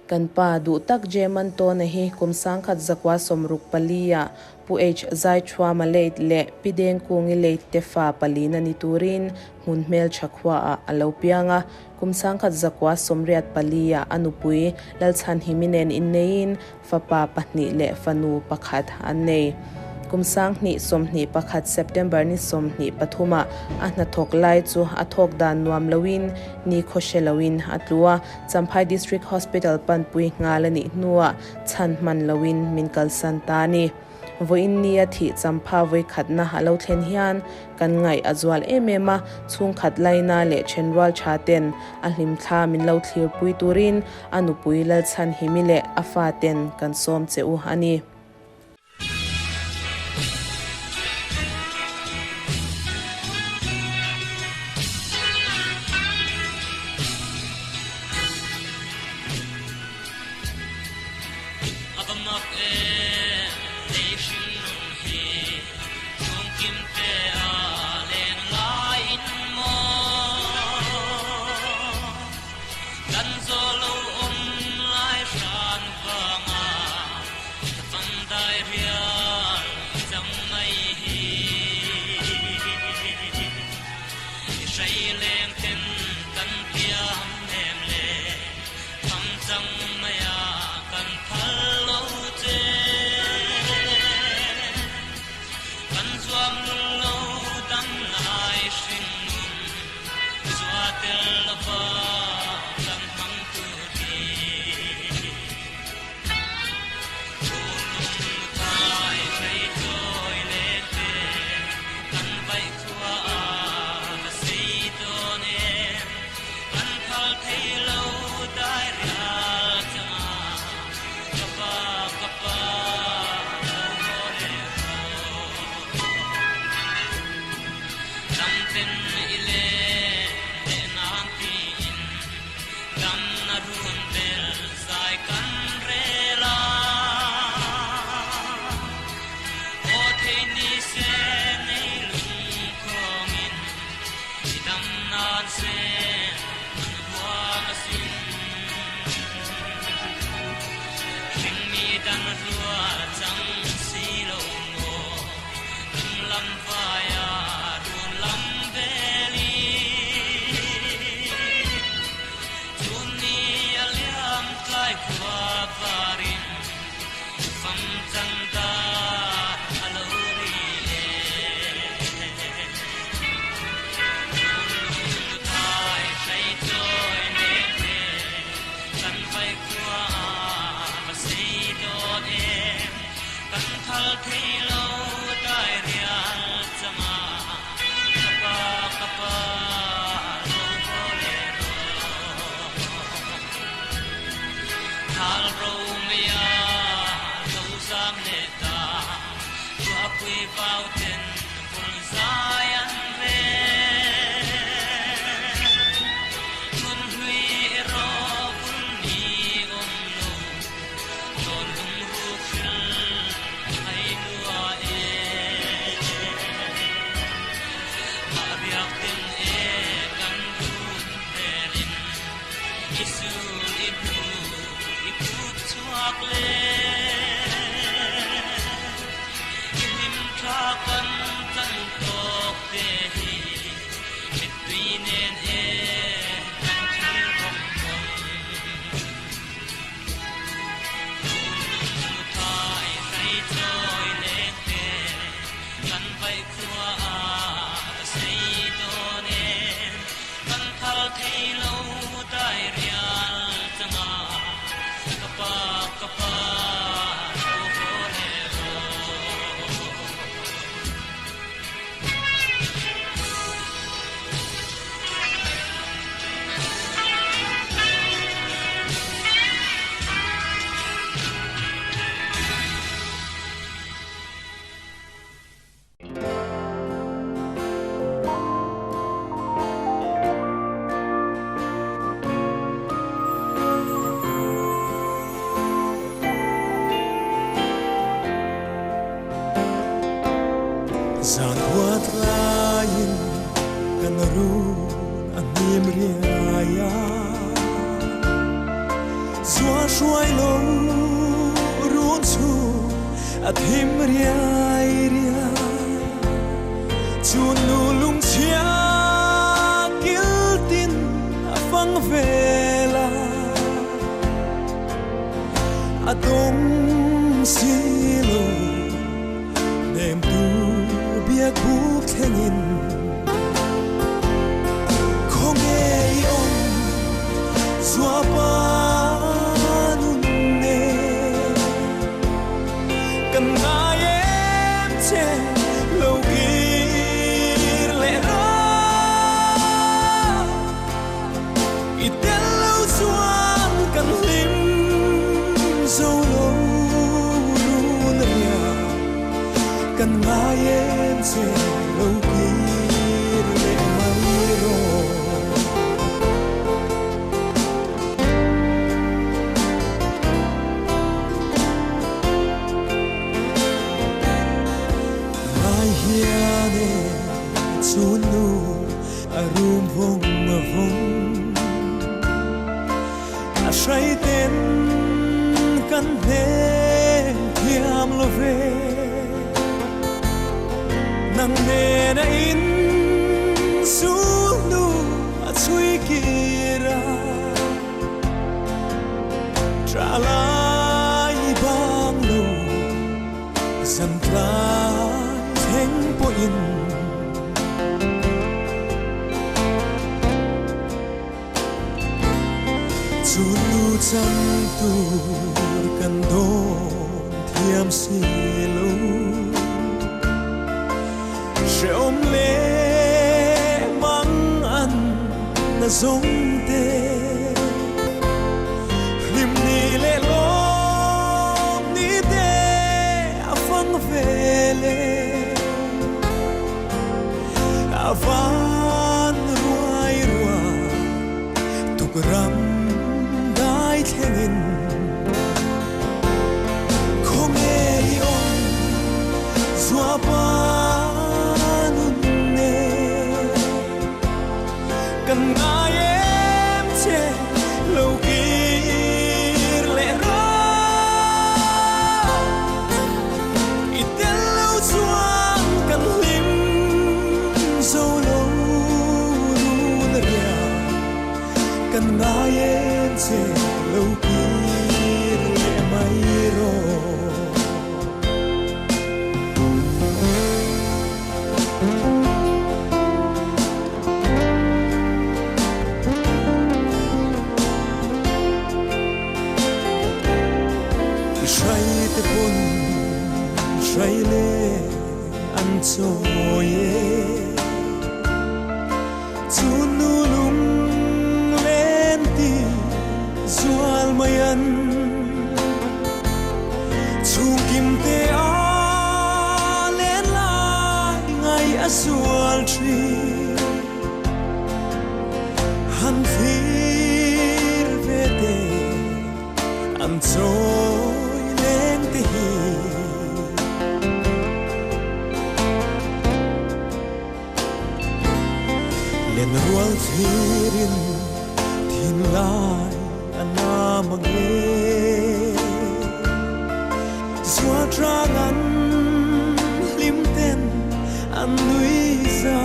kan pa du tak jeman to na hi kumsang khat zakwa somruk palia pu h zai chwa ma leit le pideng kungi leit te fa palina ni turin munmel chakwa a alopianga kumsang khat zakwa somriat palia anupui lalchan himinen innein fa pa pahni le fanu pakhat annei kumsang ni somni pakhat September ni somni pathuma ahna thok lai chu athok dan nuam lawin ni khoshelawin atlua Champhai District Hospital panpui ngalani nuwa chanman lawin minkal santani voin nia thi champha voi khatna halo thlen hian kan ngai azwal emema chung khat laina le chenwal chaten ahlim thla min lo thlir pui turin anupui lal chan himile afaten kan som cheu ani xuôi lâu ruộng chu thêm ria ria chuồn nu lung chia kil tin phăng về la đông silo nem tu bia bu kengin không nghe ông xóa ba nun nè cần ai em che lâu kia lẽ ra ít tên lâu xoan cần lim dâu lâu luôn nhà cần ai em che lâu kia lẽ mai rồi Sunu arum vong vong ashay ten kan ne thiam lo ve nang ne na in sunu achui kira tra lai bang lo san lai theng po in Sunu chăm tur kan don thiam silo sẽ ôm lệ mang ăn na giống te lim ni lệ lo ni te afang vele avan ruai ruai tukram hanging không nghe ông xóa ba nun nè cần ai em che lâu kia lẽ ra ít tên lâu xoan cần lim dâu lâu luôn nhà cần ai em che lâu kia lẽ mai rồi say te pun say le ăn choye chunu lung lên ti zual mayan chung kim te a len lai ngai a zual tri han phir ve te an trôi lên te hi len rual phirin thin lai ana mange xóa trang ăn lim tên ăn nuôi ra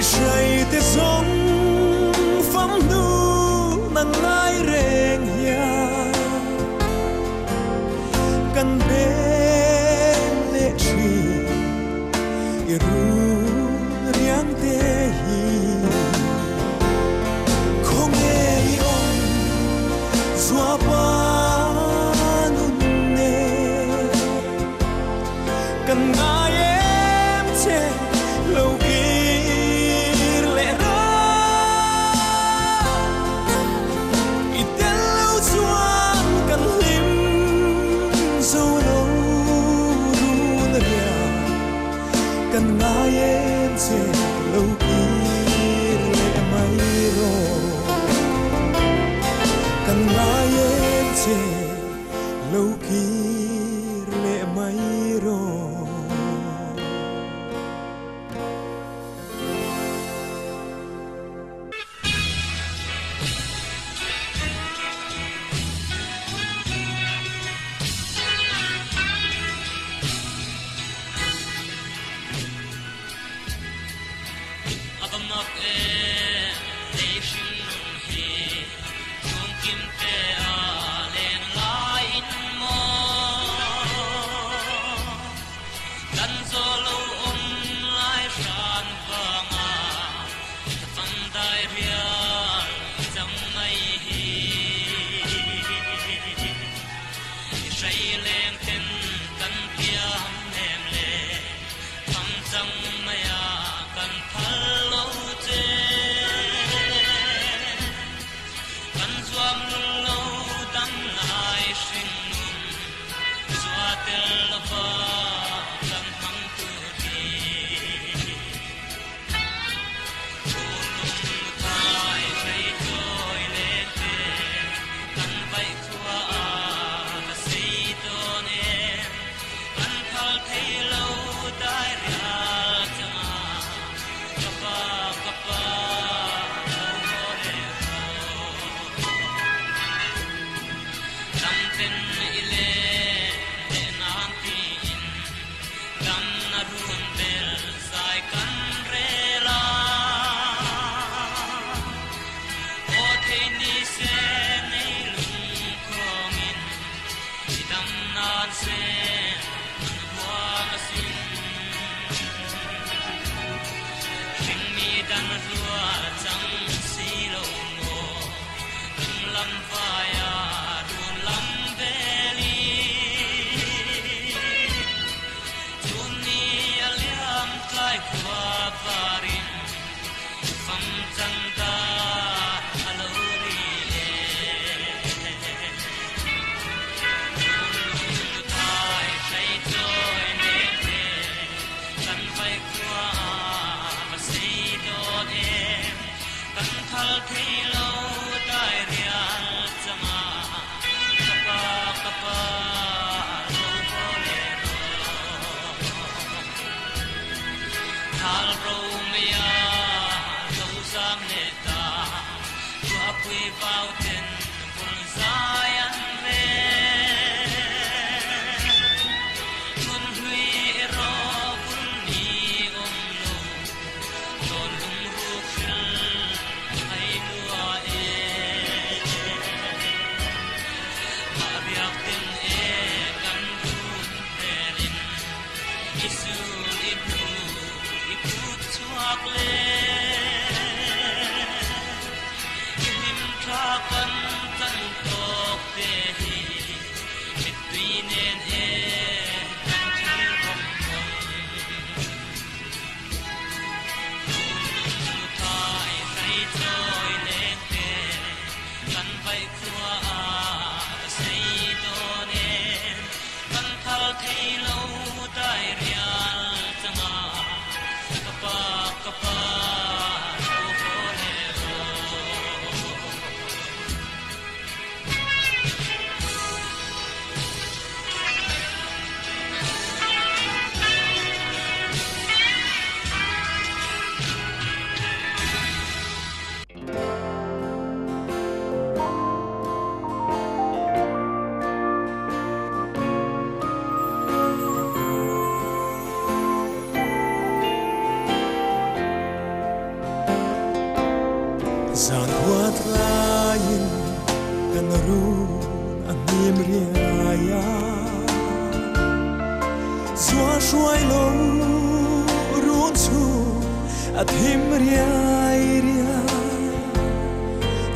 say te sông phắm nu nang ai reng ya kan bên lệ tri iru riang te hi không nghe ông xóa ba nun nè cần ai em che lâu kia lẽ ra ít tên lâu xoan cần lim dâu lâu luôn nhà cần ai em che lâu kia lẽ mai rồi cần ai em che lâu kia lẽ mai rồi Giang qua train kan ru anim riaya Zua shuai lo ruon chu athim riai ria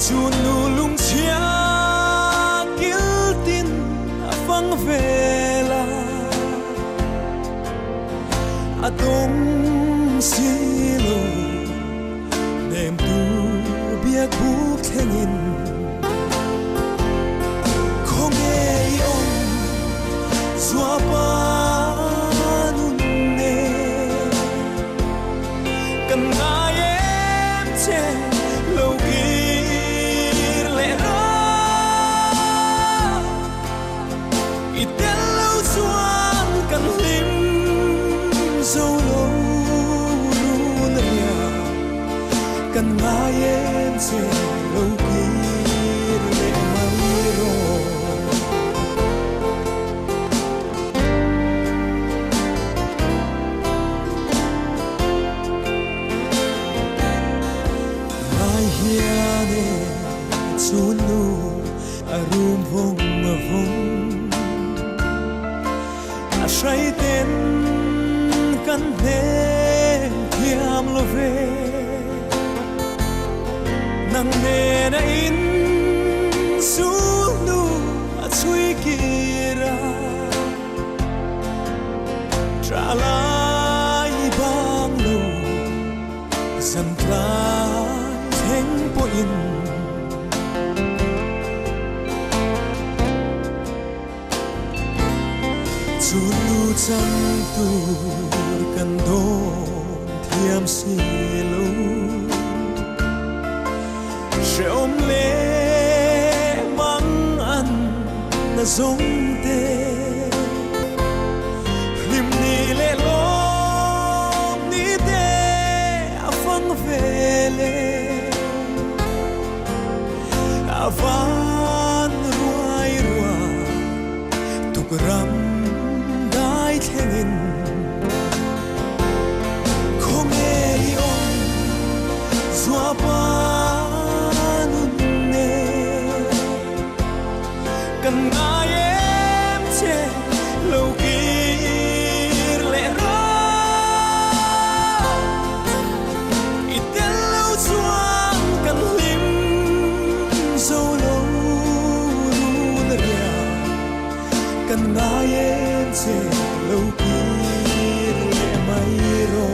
Chun nu lung chia kiltin afang vela Adom silo nem tu biak buk thengin Kong ei on zua pa nun ne Kan ngai em che lo gir le ra Itel lo zuan kan lim zo lo run ria Kan ngai em che lo gir le mai ro Mai hiane chunu arum vong ma vong A shai ten kan nem thiam lo ve Nang ne na in su nu a chui kira chu nu cham tu kan don thiam si lo Sheom le mang an na zong te lim ni le lom ni te afang vele avan ruai rua tukram dai thengin khom ei on zua pa kan ngai em che lâu kia lệ ra itel lâu chuang kan lim dâu lâu run ria kan ngai em che lâu kia lệ mai ro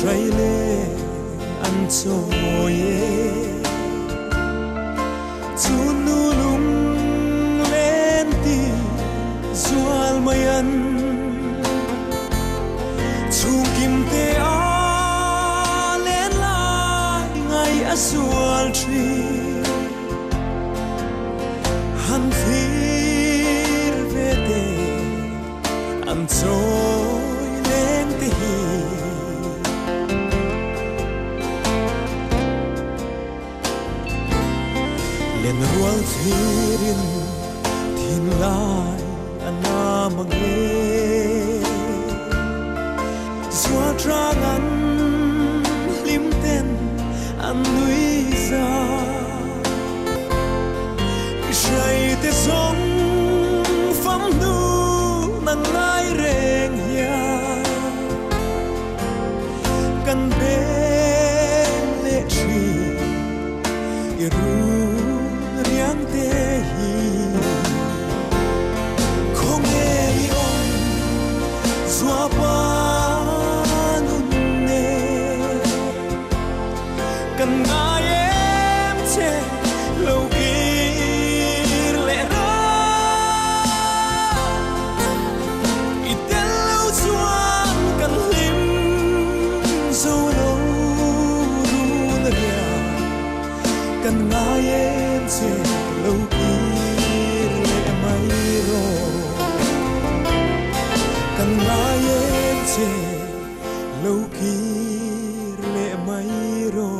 Trai le an cho ye chu nu lung len ti zual mayan chung kim te a len lai ngai a zual tri han phir ve te an cho len ti len rual thirin thin lai ana mangle zua trang an lim ten an nui za shai te song fam nu nan lai reng ya kan be le chi iru riang te hi không ei on zua pa nun ne kan ngai em che lâu kia lệ ra itel lâu chuang kan lim dâu lâu run ria kan ngai em che lâu kia lệ mai ro kan ngai em che lâu kia lệ mai ro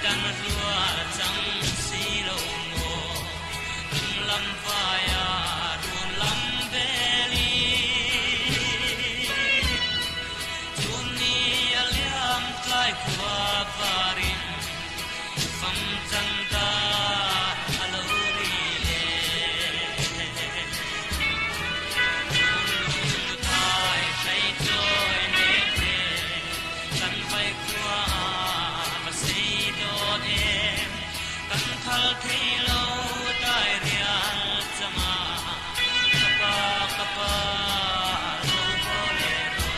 dan rua chang si thal thei lo tai rial chama kapa kapa lo ko le ro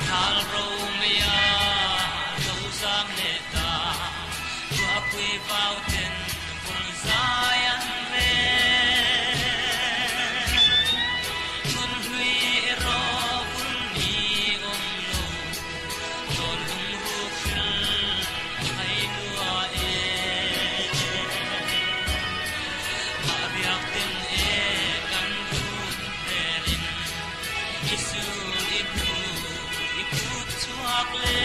thal ro me ya lo sam le ta tu apui vào ten pul zayan ve mun hui ro pul ni om lo ton lum ru khil hai lua e ma biak ten e kan du velin isu ibu chuak le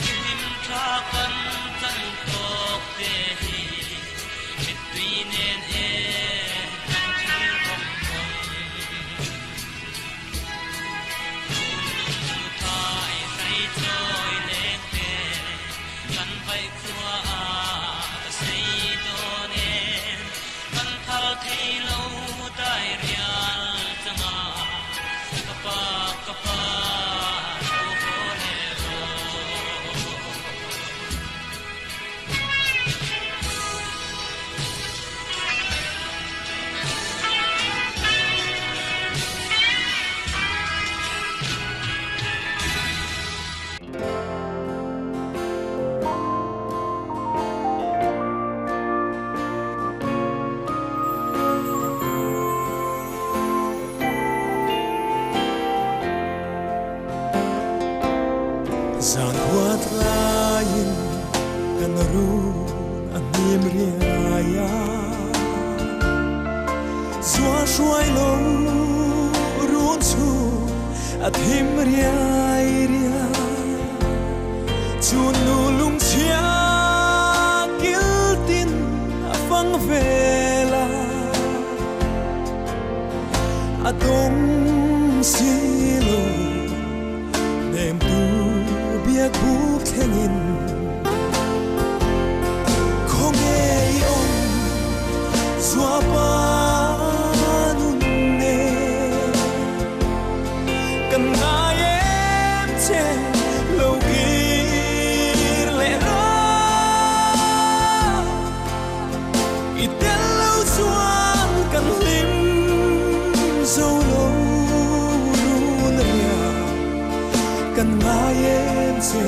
him tha kan tan tok te hi mit tuinen e kan thil rom rom lu thai sai troi lek te kan vai khua a sei do ne kan thal thei lo tai rial changa kapa kapa ho ho le ro Zan huat lain kan ru anim riaya Zua shuai lo run chu athim riai ria Chun nu lung chia kiltin afang vela Adom silo nem tu biak buk thengin khong ei on zua pa nun ne kan ngai em che lo gir le ra i tel lo zuan kan lim zo lo run ria kan ngai em che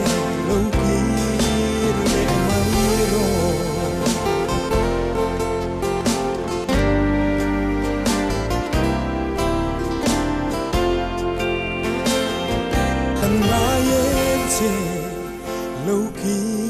lo gir le mai ro kan ngai em che lo gir